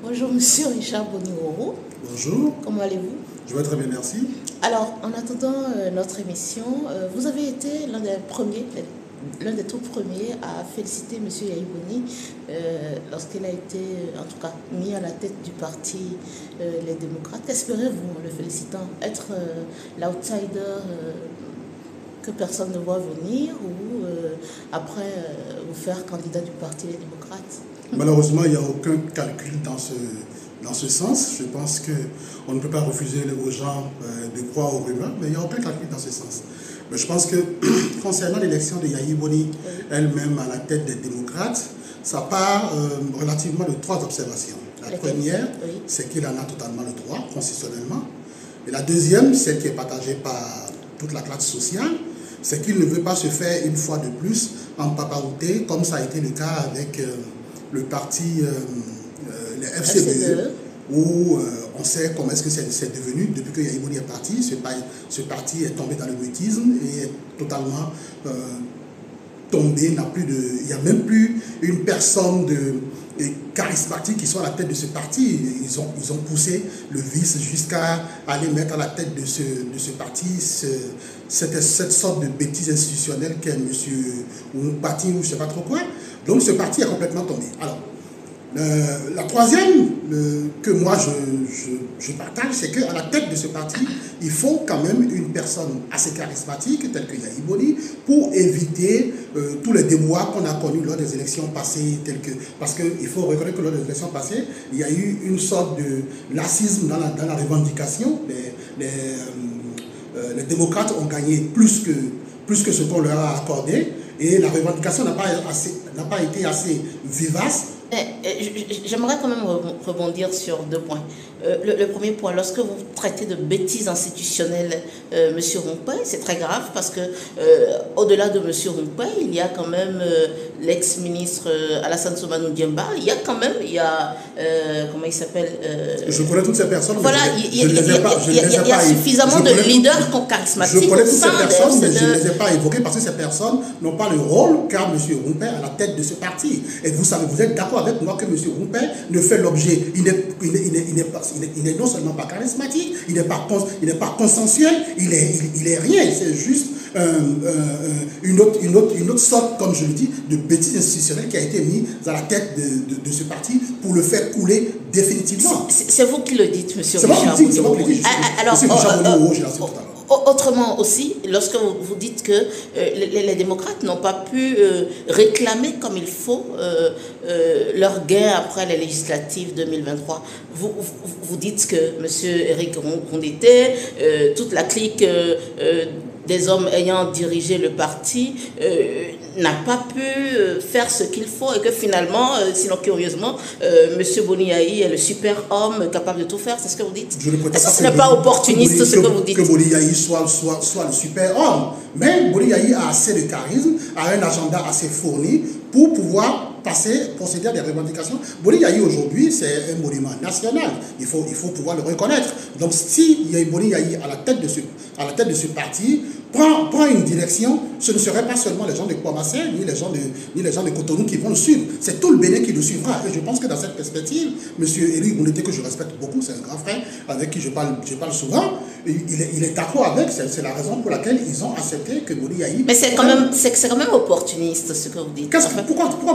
Bonjour Monsieur Richard Boniworo. Bonjour. Comment allez-vous? Je vais très bien, merci. Alors, en attendant notre émission, vous avez été l'un des tout premiers à féliciter Monsieur Yahya Boni lorsqu'il a été, en tout cas, mis à la tête du parti Les Démocrates. Qu'espérez-vous en le félicitant? Être l'outsider que personne ne voit venir ou après vous faire candidat du parti Les Démocrates? Malheureusement, il n'y a aucun calcul dans ce sens. Je pense qu'on ne peut pas refuser aux gens de croire aux rumeurs, mais il n'y a aucun calcul dans ce sens. Mais je pense que concernant l'élection de Yahya Boni elle-même à la tête des démocrates, ça part relativement de 3 observations. La première, c'est qu'il en a totalement le droit, constitutionnellement. Et la deuxième, celle qui est partagée par toute la classe sociale, c'est qu'il ne veut pas se faire une fois de plus en paparouté, comme ça a été le cas avec le parti, le FCDE, où on sait comment est-ce que c'est devenu. Depuis que Yahya Boni est parti, ce parti est tombé dans le mutisme et est totalement tombé. Il n'y a même plus une personne charismatique qui soit à la tête de ce parti. Ils ont poussé le vice jusqu'à aller mettre à la tête de ce parti cette sorte de bêtise institutionnelle qu'est M. Oumpati ou je ne sais pas trop quoi. Donc ce parti est complètement tombé. Alors, la troisième que moi je partage, c'est qu'à la tête de ce parti, il faut quand même une personne assez charismatique, telle que Yahya Boni, pour éviter tous les déboires qu'on a connus lors des élections passées, parce qu'il faut reconnaître que lors des élections passées, il y a eu une sorte de laxisme dans la revendication. Les démocrates ont gagné plus que ce qu'on leur a accordé, et la revendication n'a pas été assez vivace. J'aimerais quand même rebondir sur 2 points. Le premier point, lorsque vous traitez de bêtises institutionnelles M. Rompuy, c'est très grave parce que au-delà de M. Rompuy, il y a quand même l'ex-ministre Alassane Soumanou Diemba, il y a comment il s'appelle Je connais toutes ces personnes. Voilà, il y a suffisamment de leaders charismatiques. Je connais toutes ces personnes, mais je ne les ai pas évoquées parce que ces personnes n'ont pas le rôle qu'a M. Rompuy à la tête de ce parti. Et vous savez, vous êtes d'accord avec moi que M. Rompuy ne fait l'objet, il n'est non seulement pas charismatique, il n'est pas consensuel, il est rien, c'est juste une autre sorte, comme je le dis, de bêtise institutionnelle qui a été mise à la tête de ce parti pour le faire couler définitivement. C'est vous qui le dites, M. Richard. C'est moi qui le dis. Alors, autrement aussi, lorsque vous dites que les démocrates n'ont pas pu réclamer comme il faut leur gain après les législatives 2023, vous dites que M. Éric Rondeté, toute la clique des hommes ayant dirigé le parti n'a pas pu faire ce qu'il faut et que finalement, sinon curieusement, M. Boni Yahya est le super homme capable de tout faire, c'est ce que vous dites? Est-ce que ce n'est pas opportuniste ce que vous dites? Que Boni Yahya soit le super homme, mais Boni Yahya a assez de charisme, a un agenda assez fourni pour pouvoir procéder à des revendications. Boni Yahya aujourd'hui, c'est un monument national. Il faut pouvoir le reconnaître. Donc si Boni Yahya à la tête de ce parti prend une direction, ce ne serait pas seulement les gens de Kouamassé, ni les gens de Cotonou qui vont le suivre. C'est tout le Bénin qui le suivra. Et je pense que dans cette perspective, M. Éric Rondeté, que je respecte beaucoup, c'est un grand frère avec qui je parle souvent, il est d'accord avec. C'est la raison pour laquelle ils ont accepté que Boni Yahya... Mais c'est quand même opportuniste ce que vous dites. Pourquoi